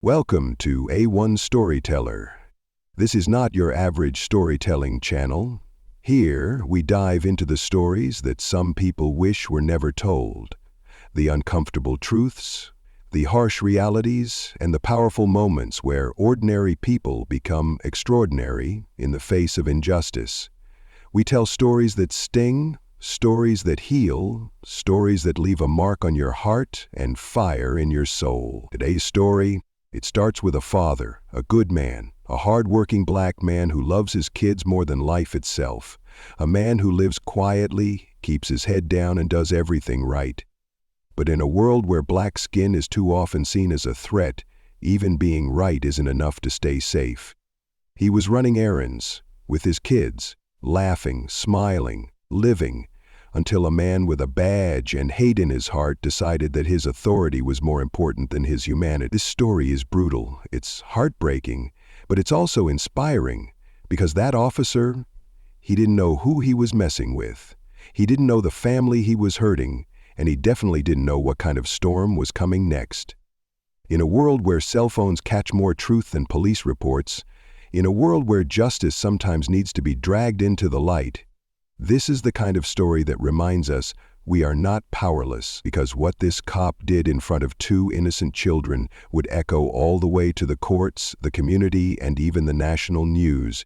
Welcome to A1 Storyteller. This is not your average storytelling channel. Here, we dive into the stories that some people wish were never told. The uncomfortable truths, the harsh realities, and the powerful moments where ordinary people become extraordinary in the face of injustice. We tell stories that sting, stories that heal, stories that leave a mark on your heart and fire in your soul. Today's story, it starts with a father, a good man, a hard-working black man who loves his kids more than life itself, a man who lives quietly, keeps his head down, and does everything right. But in a world where black skin is too often seen as a threat, even being right isn't enough to stay safe. He was running errands with his kids, laughing, smiling, living, until a man with a badge and hate in his heart decided that his authority was more important than his humanity. This story is brutal, it's heartbreaking, but it's also inspiring, because that officer, he didn't know who he was messing with. He didn't know the family he was hurting, and he definitely didn't know what kind of storm was coming next. In a world where cell phones catch more truth than police reports, in a world where justice sometimes needs to be dragged into the light, this is the kind of story that reminds us we are not powerless, because what this cop did in front of two innocent children would echo all the way to the courts, the community, and even the national news.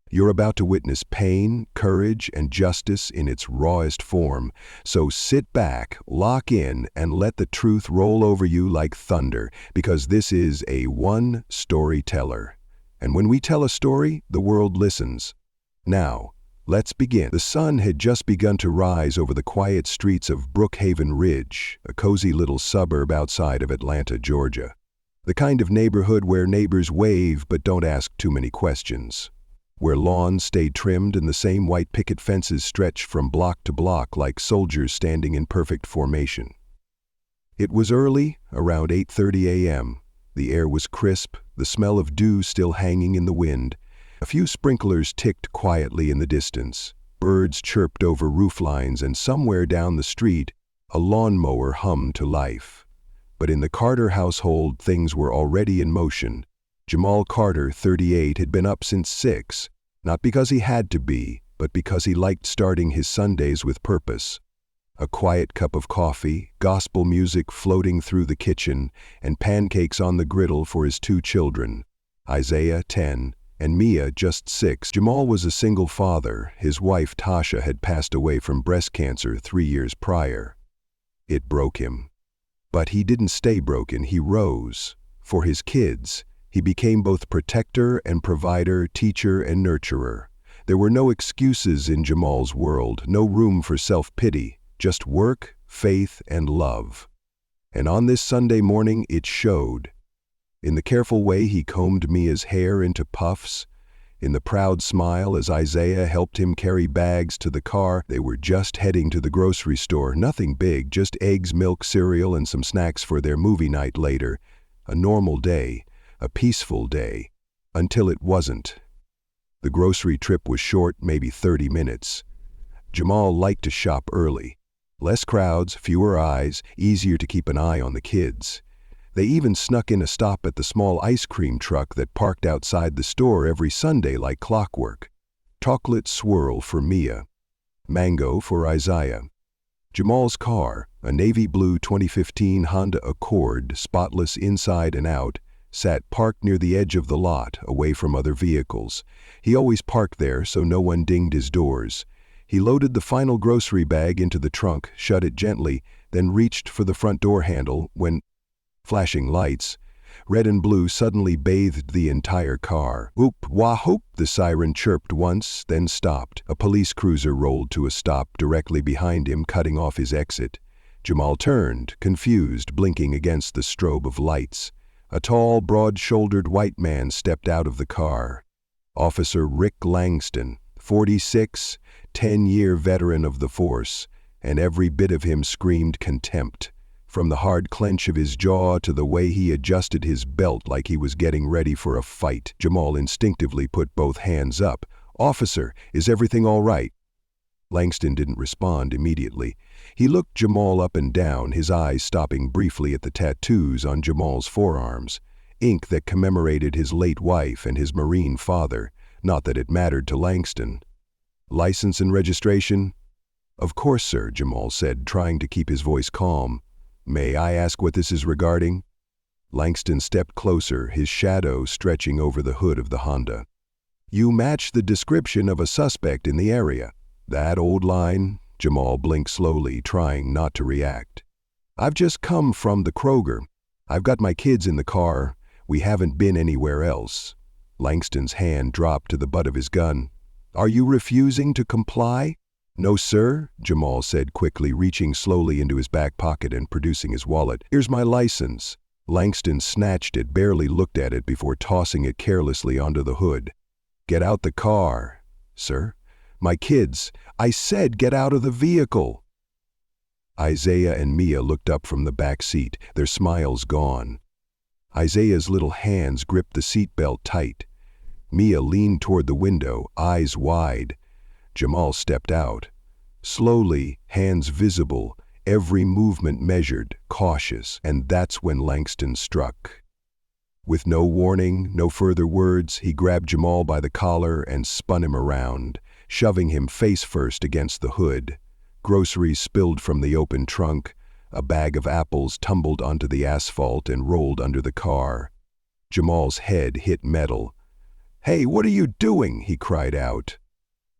You're about to witness pain, courage, and justice in its rawest form, so sit back, lock in, and let the truth roll over you like thunder, because this is A1 Storyteller. And when we tell a story, the world listens. Now, let's begin. The sun had just begun to rise over the quiet streets of Brookhaven Ridge, a cozy little suburb outside of Atlanta, Georgia. The kind of neighborhood where neighbors wave but don't ask too many questions. Where lawns stayed trimmed and the same white picket fences stretched from block to block like soldiers standing in perfect formation. It was early, around 8:30 a.m. The air was crisp, the smell of dew still hanging in the wind. A few sprinklers ticked quietly in the distance. Birds chirped over rooflines, and somewhere down the street, a lawnmower hummed to life. But in the Carter household, things were already in motion. Jamal Carter, 38, had been up since 6, not because he had to be, but because he liked starting his Sundays with purpose. A quiet cup of coffee, gospel music floating through the kitchen, and pancakes on the griddle for his two children, Isaiah, 10, and Mia, just 6. Jamal was a single father. His wife, Tasha, had passed away from breast cancer 3 years prior. It broke him. But he didn't stay broken, he rose. For his kids, he became both protector and provider, teacher and nurturer. There were no excuses in Jamal's world, no room for self-pity, just work, faith, and love. And on this Sunday morning, it showed. In the careful way he combed Mia's hair into puffs, in the proud smile as Isaiah helped him carry bags to the car. They were just heading to the grocery store, nothing big, just eggs, milk, cereal, and some snacks for their movie night later. A normal day, a peaceful day, until it wasn't. The grocery trip was short, maybe 30 minutes. Jamal liked to shop early. Less crowds, fewer eyes, easier to keep an eye on the kids. They even snuck in a stop at the small ice cream truck that parked outside the store every Sunday like clockwork. Chocolate swirl for Mia. Mango for Isaiah. Jamal's car, a navy blue 2015 Honda Accord, spotless inside and out, sat parked near the edge of the lot, away from other vehicles. He always parked there so no one dinged his doors. He loaded the final grocery bag into the trunk, shut it gently, then reached for the front door handle when flashing lights, red and blue, suddenly bathed the entire car. Whoop, wah, hoop, the siren chirped once, then stopped. A police cruiser rolled to a stop directly behind him, cutting off his exit. Jamal turned, confused, blinking against the strobe of lights. A tall, broad-shouldered white man stepped out of the car. Officer Rick Langston, 46, 10-year veteran of the force, and every bit of him screamed contempt. From the hard clench of his jaw to the way he adjusted his belt like he was getting ready for a fight, Jamal instinctively put both hands up. "Officer, is everything all right?" Langston didn't respond immediately. He looked Jamal up and down, his eyes stopping briefly at the tattoos on Jamal's forearms. ink that commemorated his late wife and his Marine father, not that it mattered to Langston. "License and registration?" "Of course, sir," Jamal said, trying to keep his voice calm. "May I ask what this is regarding?" Langston stepped closer, his shadow stretching over the hood of the Honda. "You match the description of a suspect in the area." "That old line?" Jamal blinked slowly, trying not to react. "I've just come from the Kroger. I've got my kids in the car. We haven't been anywhere else." Langston's hand dropped to the butt of his gun. "Are you refusing to comply?" "No, sir," Jamal said quickly, reaching slowly into his back pocket and producing his wallet. "Here's my license." Langston snatched it, barely looked at it before tossing it carelessly onto the hood. "Get out the car." "Sir?" "My kids. I said get out of the vehicle." Isaiah and Mia looked up from the back seat, their smiles gone. Isaiah's little hands gripped the seatbelt tight. Mia leaned toward the window, eyes wide. Jamal stepped out. Slowly, hands visible, every movement measured, cautious, and that's when Langston struck. With no warning, no further words, he grabbed Jamal by the collar and spun him around, shoving him face first against the hood. Groceries spilled from the open trunk. A bag of apples tumbled onto the asphalt and rolled under the car. Jamal's head hit metal. "Hey, what are you doing?" he cried out.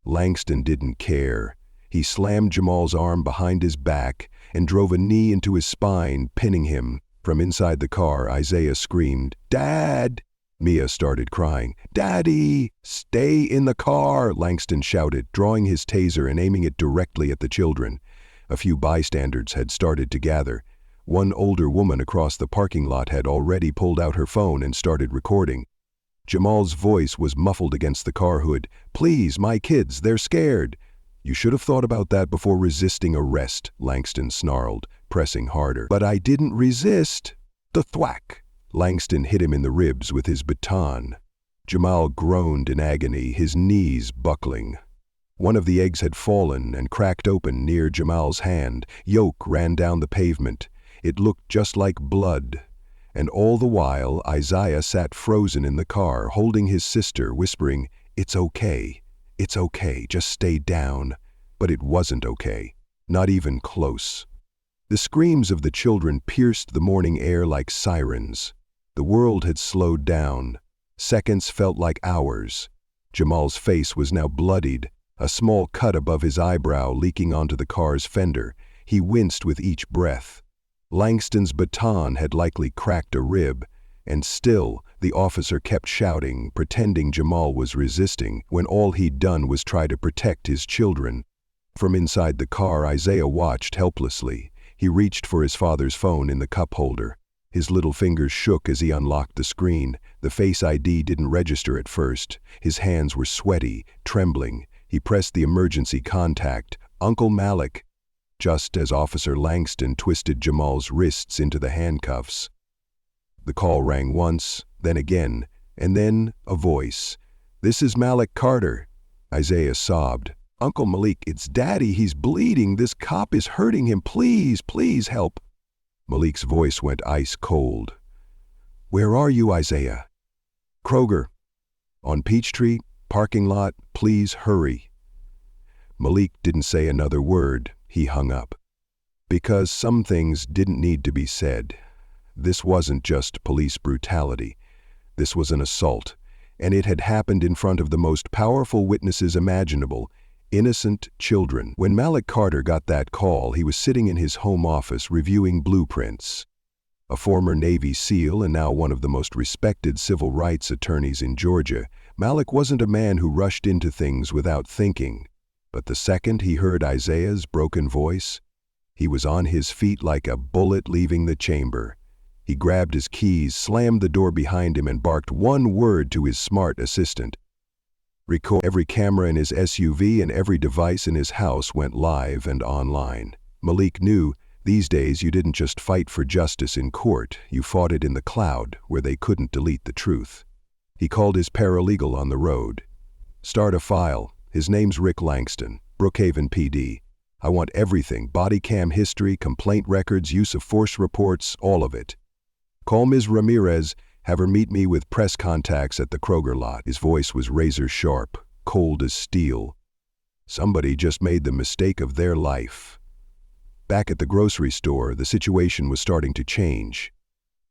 Langston didn't care. He slammed Jamal's arm behind his back and drove a knee into his spine, pinning him. From inside the car, Isaiah screamed, "Dad!" Mia started crying. "Daddy! Stay in the car!" Langston shouted, drawing his taser and aiming it directly at the children. A few bystanders had started to gather. One older woman across the parking lot had already pulled out her phone and started recording. Jamal's voice was muffled against the car hood. "Please, my kids, they're scared." "You should have thought about that before resisting arrest," Langston snarled, pressing harder. "But I didn't resist." The thwack! Langston hit him in the ribs with his baton. Jamal groaned in agony, his knees buckling. One of the eggs had fallen and cracked open near Jamal's hand. Yolk ran down the pavement. It looked just like blood. And all the while, Isaiah sat frozen in the car, holding his sister, whispering, "It's okay. It's okay. Just stay down." But it wasn't okay. Not even close. The screams of the children pierced the morning air like sirens. The world had slowed down. Seconds felt like hours. Jamal's face was now bloodied, a small cut above his eyebrow leaking onto the car's fender. He winced with each breath. Langston's baton had likely cracked a rib, and still the officer kept shouting, pretending Jamal was resisting, when all he'd done was try to protect his children. From inside the car, Isaiah watched helplessly. He reached for his father's phone in the cup holder. His little fingers shook as he unlocked the screen. The Face ID didn't register at first. His hands were sweaty, trembling. He pressed the emergency contact. "Uncle Malik," just as Officer Langston twisted Jamal's wrists into the handcuffs. The call rang once, then again, and then a voice. "This is Jamal Carter." Isaiah sobbed. "Uncle Malik, it's Daddy. He's bleeding. This cop is hurting him. Please, please help." Malik's voice went ice cold. "Where are you, Isaiah?" "Kroger. On Peachtree, parking lot. Please hurry." Malik didn't say another word. He hung up. Because some things didn't need to be said. This wasn't just police brutality. This was an assault, and it had happened in front of the most powerful witnesses imaginable, innocent children. When Jamal Carter got that call, he was sitting in his home office reviewing blueprints. A former Navy SEAL and now one of the most respected civil rights attorneys in Georgia, Malik wasn't a man who rushed into things without thinking. But the second he heard Isaiah's broken voice, he was on his feet like a bullet leaving the chamber. He grabbed his keys, slammed the door behind him, and barked one word to his smart assistant. Record. Every camera in his SUV and every device in his house went live and online. Malik knew, these days you didn't just fight for justice in court, you fought it in the cloud, where they couldn't delete the truth. He called his paralegal on the road. "Start a file. His name's Rick Langston, Brookhaven PD. I want everything, body cam history, complaint records, use of force reports, all of it. Call Ms. Ramirez. Have her meet me with press contacts at the Kroger lot." His voice was razor sharp, cold as steel. Somebody just made the mistake of their life. Back at the grocery store, the situation was starting to change.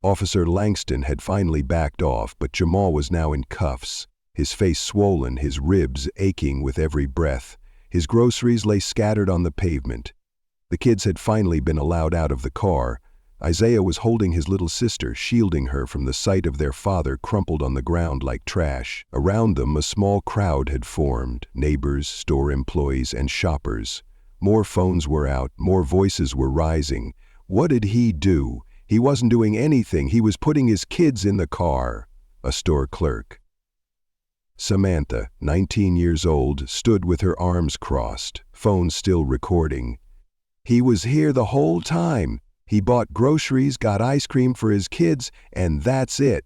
Officer Langston had finally backed off, but Jamal was now in cuffs, his face swollen, his ribs aching with every breath. His groceries lay scattered on the pavement. The kids had finally been allowed out of the car. Isaiah was holding his little sister, shielding her from the sight of their father crumpled on the ground like trash. Around them, a small crowd had formed, neighbors, store employees, and shoppers. More phones were out, more voices were rising. What did he do? He wasn't doing anything. He was putting his kids in the car. A store clerk. Samantha, 19 years old, stood with her arms crossed, phone still recording. "He was here the whole time. He bought groceries, got ice cream for his kids, and that's it.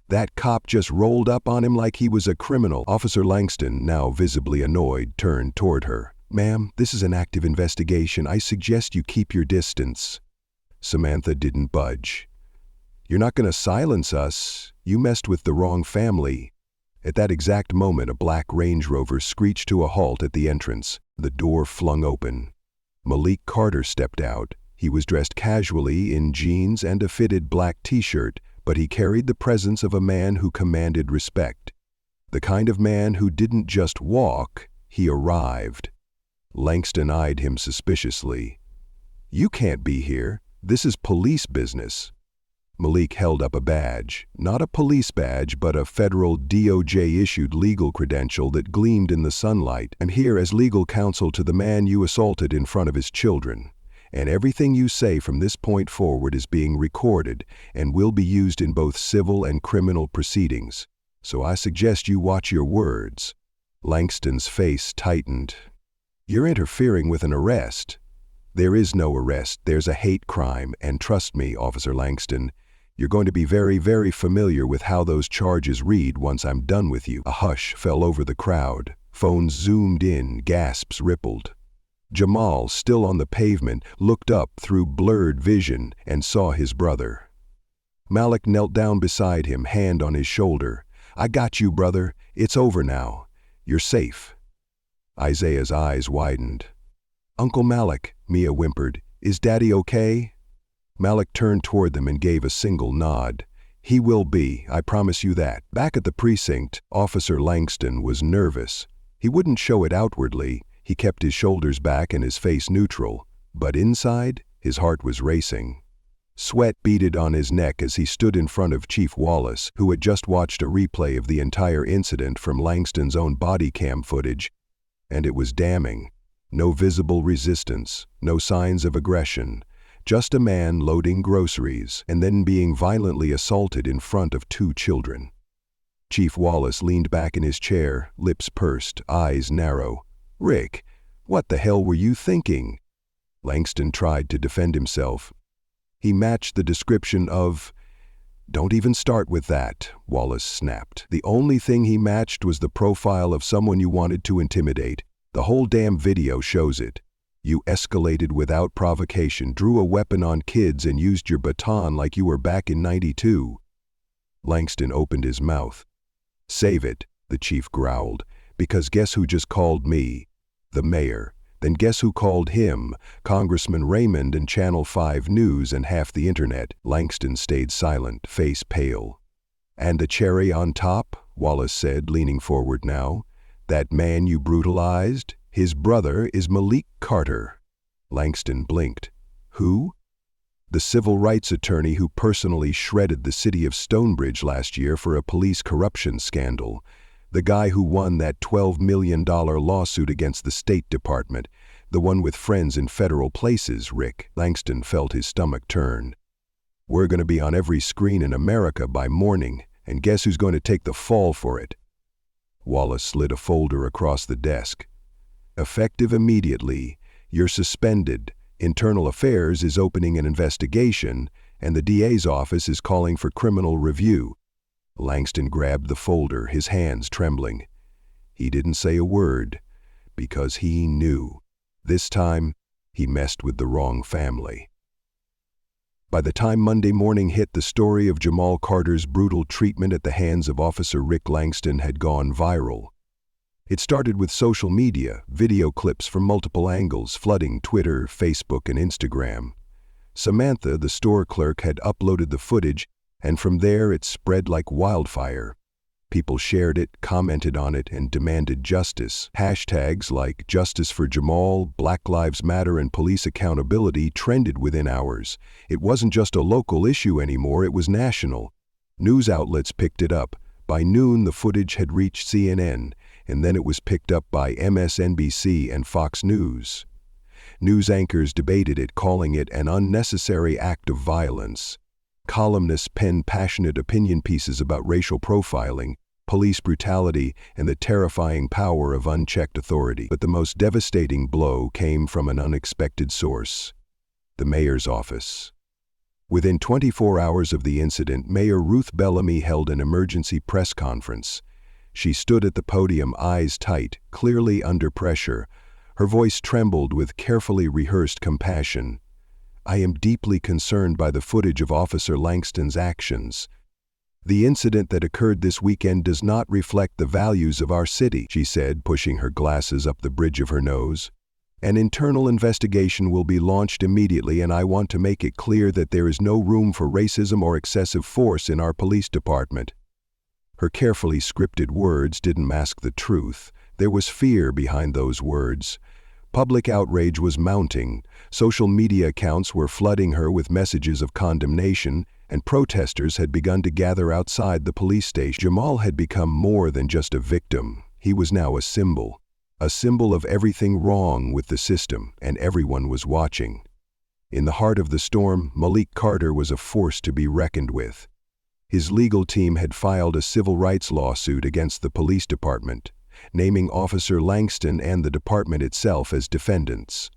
That cop just rolled up on him like he was a criminal." Officer Langston, now visibly annoyed, turned toward her. "Ma'am, this is an active investigation. I suggest you keep your distance." Samantha didn't budge. "You're not going to silence us. You messed with the wrong family." At that exact moment, a black Range Rover screeched to a halt at the entrance. The door flung open. Jamal Carter stepped out. He was dressed casually in jeans and a fitted black t-shirt, but he carried the presence of a man who commanded respect. The kind of man who didn't just walk, he arrived. Langston eyed him suspiciously. "You can't be here. This is police business." Malik held up a badge, not a police badge, but a federal DOJ-issued legal credential that gleamed in the sunlight. "I'm here as legal counsel to the man you assaulted in front of his children. And everything you say from this point forward is being recorded and will be used in both civil and criminal proceedings. So I suggest you watch your words." Langston's face tightened. "You're interfering with an arrest." "There is no arrest. There's a hate crime, and trust me, Officer Langston, you're going to be very, very familiar with how those charges read once I'm done with you." A hush fell over the crowd. Phones zoomed in, gasps rippled. Jamal, still on the pavement, looked up through blurred vision and saw his brother. Malik knelt down beside him, hand on his shoulder. "I got you, brother. It's over now. You're safe." Isaiah's eyes widened. "Uncle Malik," Mia whimpered, "is Daddy okay?" Malik turned toward them and gave a single nod. "He will be, I promise you that." Back at the precinct, Officer Langston was nervous. He wouldn't show it outwardly. He kept his shoulders back and his face neutral. But inside, his heart was racing. Sweat beaded on his neck as he stood in front of Chief Wallace, who had just watched a replay of the entire incident from Langston's own body cam footage. And it was damning. No visible resistance, no signs of aggression, just a man loading groceries and then being violently assaulted in front of 2 children. Chief Wallace leaned back in his chair, lips pursed, eyes narrow. "Rick, what the hell were you thinking?" Langston tried to defend himself. "He matched the description of—" "Don't even start with that," Wallace snapped. "The only thing he matched was the profile of someone you wanted to intimidate. The whole damn video shows it. You escalated without provocation, drew a weapon on kids, and used your baton like you were back in '92. Langston opened his mouth. "Save it," the chief growled, "because guess who just called me? The mayor. Then guess who called him? Congressman Raymond and Channel 5 News and half the internet." Langston stayed silent, face pale. "And the cherry on top," Wallace said, leaning forward now. "That man you brutalized, his brother is Jamal Carter." Langston blinked. "Who?" "The civil rights attorney who personally shredded the city of Stonebridge last year for a police corruption scandal. The guy who won that $12 million lawsuit against the State Department. The one with friends in federal places, Rick." Langston felt his stomach turn. "We're going to be on every screen in America by morning, and guess who's going to take the fall for it?" Wallace slid a folder across the desk. "Effective immediately. You're suspended. Internal Affairs is opening an investigation, and the DA's office is calling for criminal review." Langston grabbed the folder, his hands trembling. He didn't say a word, because he knew. This time, he messed with the wrong family. By the time Monday morning hit, the story of Jamal Carter's brutal treatment at the hands of Officer Rick Langston had gone viral. It started with social media, video clips from multiple angles flooding Twitter, Facebook, and Instagram. Samantha, the store clerk, had uploaded the footage, and from there it spread like wildfire. People shared it, commented on it, and demanded justice. Hashtags like Justice for Jamal, Black Lives Matter, and police accountability trended within hours. It wasn't just a local issue anymore, it was national. News outlets picked it up. By noon, the footage had reached CNN, and then it was picked up by MSNBC and Fox News. News anchors debated it, calling it an unnecessary act of violence. Columnists penned passionate opinion pieces about racial profiling, police brutality, and the terrifying power of unchecked authority. But the most devastating blow came from an unexpected source: the mayor's office. Within 24 hours of the incident, Mayor Ruth Bellamy held an emergency press conference. She stood at the podium, eyes tight, clearly under pressure. Her voice trembled with carefully rehearsed compassion. "I am deeply concerned by the footage of Officer Langston's actions. The incident that occurred this weekend does not reflect the values of our city," she said, pushing her glasses up the bridge of her nose. "An internal investigation will be launched immediately, and I want to make it clear that there is no room for racism or excessive force in our police department." Her carefully scripted words didn't mask the truth. There was fear behind those words. Public outrage was mounting. Social media accounts were flooding her with messages of condemnation, and protesters had begun to gather outside the police station. Jamal had become more than just a victim. He was now a symbol of everything wrong with the system, and everyone was watching. In the heart of the storm, Malik Carter was a force to be reckoned with. His legal team had filed a civil rights lawsuit against the police department, naming Officer Langston and the department itself as defendants.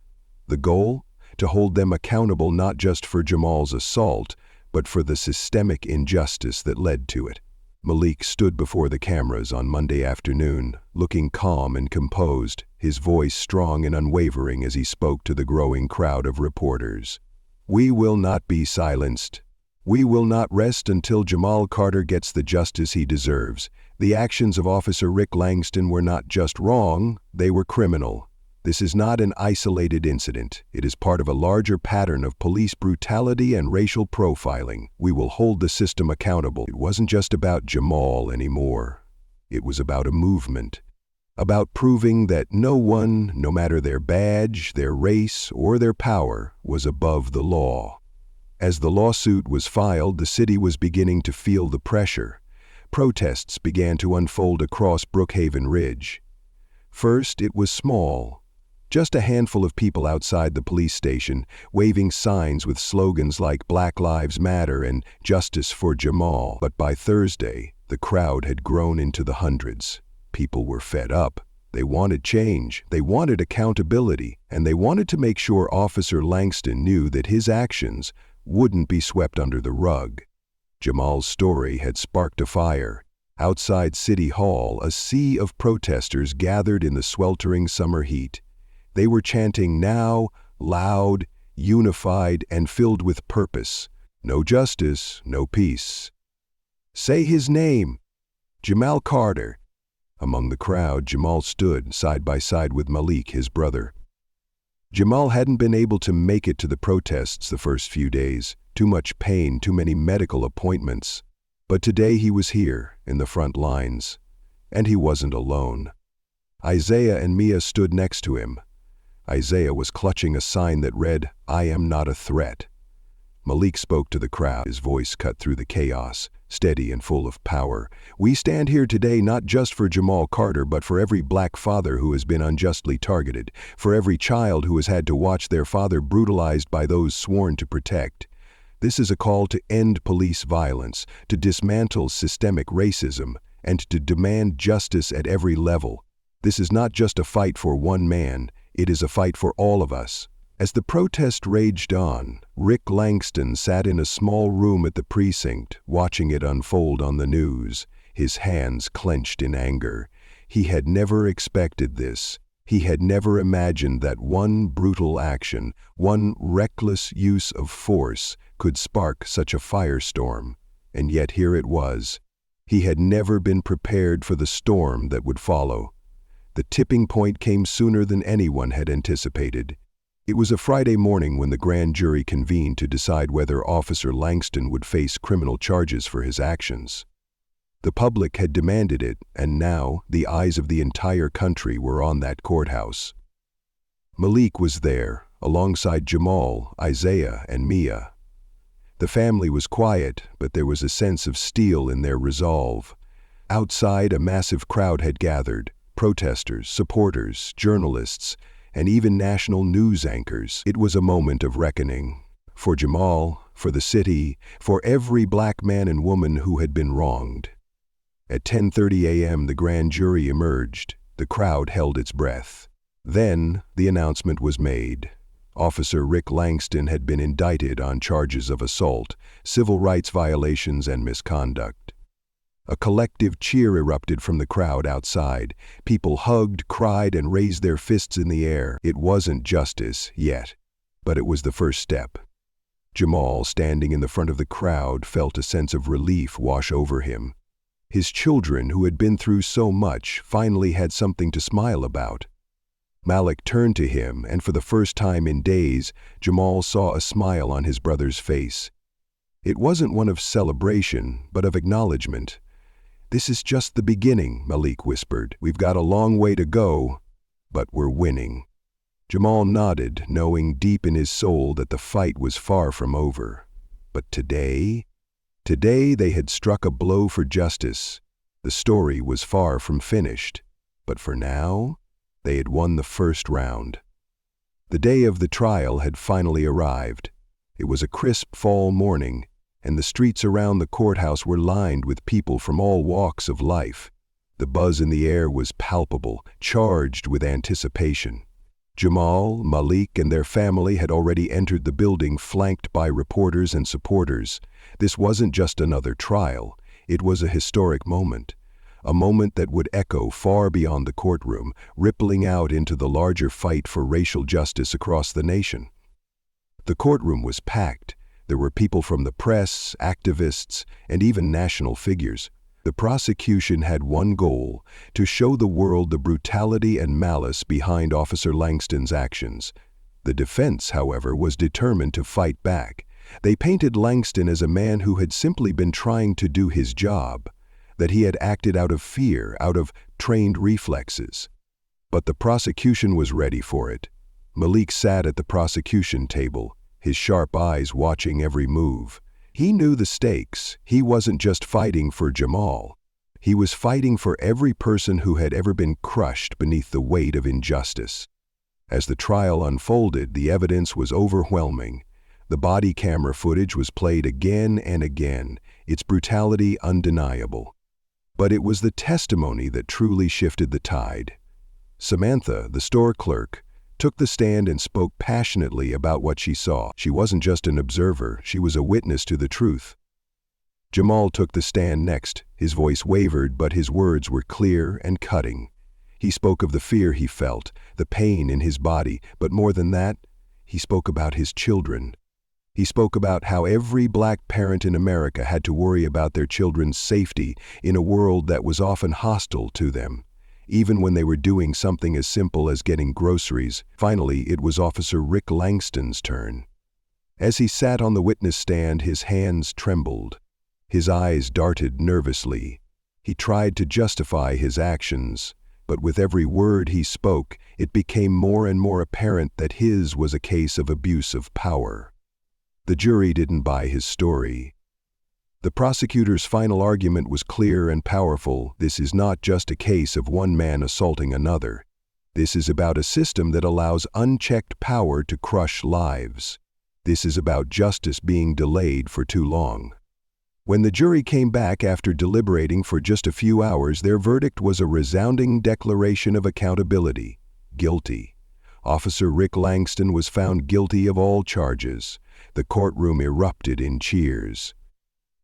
The goal? To hold them accountable not just for Jamal's assault, but for the systemic injustice that led to it. Malik stood before the cameras on Monday afternoon, looking calm and composed, his voice strong and unwavering as he spoke to the growing crowd of reporters. "We will not be silenced. We will not rest until Jamal Carter gets the justice he deserves. The actions of Officer Rick Langston were not just wrong, they were criminal. This is not an isolated incident. It is part of a larger pattern of police brutality and racial profiling. We will hold the system accountable." It wasn't just about Jamal anymore. It was about a movement. About proving that no one, no matter their badge, their race, or their power, was above the law. As the lawsuit was filed, the city was beginning to feel the pressure. Protests began to unfold across Brookhaven Ridge. First, it was small. Just a handful of people outside the police station, waving signs with slogans like Black Lives Matter and Justice for Jamal. But by Thursday, the crowd had grown into the hundreds. People were fed up. They wanted change, they wanted accountability, and they wanted to make sure Officer Langston knew that his actions wouldn't be swept under the rug. Jamal's story had sparked a fire. Outside City Hall, a sea of protesters gathered in the sweltering summer heat. They were chanting now, loud, unified, and filled with purpose. No justice, no peace. "Say his name, Jamal Carter." Among the crowd, Jamal stood side by side with Malik, his brother. Jamal hadn't been able to make it to the protests the first few days. Too much pain, too many medical appointments. But today he was here, in the front lines. And he wasn't alone. Isaiah and Mia stood next to him. Isaiah was clutching a sign that read, "I am not a threat." Malik spoke to the crowd, his voice cut through the chaos, steady and full of power. "We stand here today not just for Jamal Carter, but for every black father who has been unjustly targeted, for every child who has had to watch their father brutalized by those sworn to protect. This is a call to end police violence, to dismantle systemic racism, and to demand justice at every level. This is not just a fight for one man, it is a fight for all of us." As the protest raged on, Rick Langston sat in a small room at the precinct, watching it unfold on the news, his hands clenched in anger. He had never expected this. He had never imagined that one brutal action, one reckless use of force, could spark such a firestorm. And yet here it was. He had never been prepared for the storm that would follow. The tipping point came sooner than anyone had anticipated. It was a Friday morning when the grand jury convened to decide whether Officer Langston would face criminal charges for his actions. The public had demanded it, and now the eyes of the entire country were on that courthouse. Malik was there, alongside Jamal, Isaiah, and Mia. The family was quiet, but there was a sense of steel in their resolve. Outside, a massive crowd had gathered, protesters, supporters, journalists, and even national news anchors. It was a moment of reckoning. For Jamal, for the city, for every black man and woman who had been wronged. At 10:30 a.m. the grand jury emerged. The crowd held its breath. Then the announcement was made. Officer Rick Langston had been indicted on charges of assault, civil rights violations, and misconduct. A collective cheer erupted from the crowd outside. People hugged, cried, and raised their fists in the air. It wasn't justice yet, but it was the first step. Jamal, standing in the front of the crowd, felt a sense of relief wash over him. His children, who had been through so much, finally had something to smile about. Malik turned to him, and for the first time in days, Jamal saw a smile on his brother's face. It wasn't one of celebration, but of acknowledgement. "This is just the beginning," Malik whispered. "We've got a long way to go, but we're winning." Jamal nodded, knowing deep in his soul that the fight was far from over. But today they had struck a blow for justice. The story was far from finished, but for now, they had won the first round. The day of the trial had finally arrived. It was a crisp fall morning, and the streets around the courthouse were lined with people from all walks of life. The buzz in the air was palpable, charged with anticipation. Jamal, Malik, and their family had already entered the building, flanked by reporters and supporters. This wasn't just another trial. It was a historic moment. A moment that would echo far beyond the courtroom, rippling out into the larger fight for racial justice across the nation. The courtroom was packed. There were people from the press, activists, and even national figures. The prosecution had one goal: to show the world the brutality and malice behind Officer Langston's actions. The defense, however, was determined to fight back. They painted Langston as a man who had simply been trying to do his job, that he had acted out of fear, out of trained reflexes. But the prosecution was ready for it. Malik sat at the prosecution table, his sharp eyes watching every move. He knew the stakes. He wasn't just fighting for Jamal. He was fighting for every person who had ever been crushed beneath the weight of injustice. As the trial unfolded, the evidence was overwhelming. The body camera footage was played again and again, its brutality undeniable. But it was the testimony that truly shifted the tide. Samantha, the store clerk, took the stand and spoke passionately about what she saw. She wasn't just an observer, she was a witness to the truth. Jamal took the stand next. His voice wavered, but his words were clear and cutting. He spoke of the fear he felt, the pain in his body, but more than that, he spoke about his children. He spoke about how every black parent in America had to worry about their children's safety in a world that was often hostile to them. Even when they were doing something as simple as getting groceries. Finally, it was Officer Rick Langston's turn. As he sat on the witness stand, his hands trembled. His eyes darted nervously. He tried to justify his actions, but with every word he spoke, it became more and more apparent that his was a case of abuse of power. The jury didn't buy his story. The prosecutor's final argument was clear and powerful. This is not just a case of one man assaulting another. This is about a system that allows unchecked power to crush lives. This is about justice being delayed for too long. When the jury came back after deliberating for just a few hours, their verdict was a resounding declaration of accountability: guilty. Officer Rick Langston was found guilty of all charges. The courtroom erupted in cheers.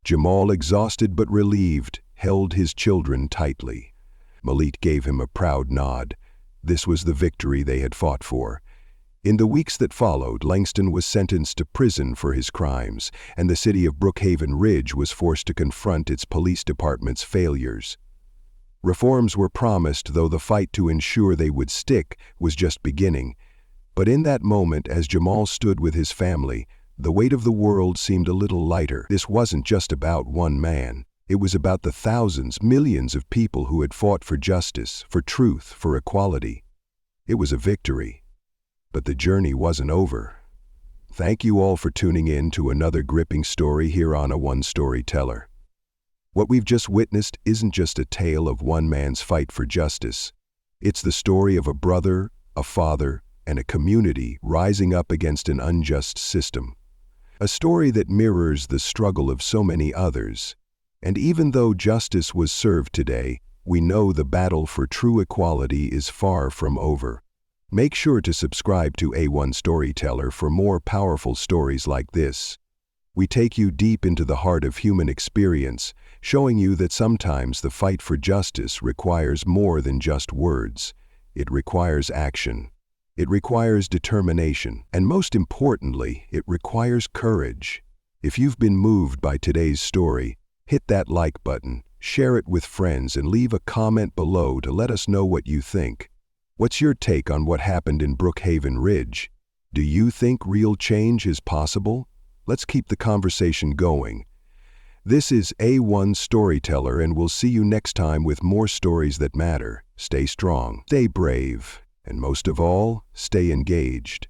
Jamal, exhausted but relieved, held his children tightly. Malik gave him a proud nod. This was the victory they had fought for. In the weeks that followed, Langston was sentenced to prison for his crimes, and the city of Brookhaven Ridge was forced to confront its police department's failures. Reforms were promised, though the fight to ensure they would stick was just beginning. But in that moment, as Jamal stood with his family, the weight of the world seemed a little lighter. This wasn't just about one man. It was about the thousands, millions of people who had fought for justice, for truth, for equality. It was a victory. But the journey wasn't over. Thank you all for tuning in to another gripping story here on A One Storyteller. What we've just witnessed isn't just a tale of one man's fight for justice. It's the story of a brother, a father, and a community rising up against an unjust system. A story that mirrors the struggle of so many others. And even though justice was served today, we know the battle for true equality is far from over. Make sure to subscribe to A1 Storyteller for more powerful stories like this. We take you deep into the heart of human experience, showing you that sometimes the fight for justice requires more than just words. It requires action. It requires determination. And most importantly, it requires courage. If you've been moved by today's story, hit that like button, share it with friends, and leave a comment below to let us know what you think. What's your take on what happened in Brookhaven Ridge? Do you think real change is possible? Let's keep the conversation going. This is A1 Storyteller, and we'll see you next time with more stories that matter. Stay strong, stay brave, and most of all, stay engaged.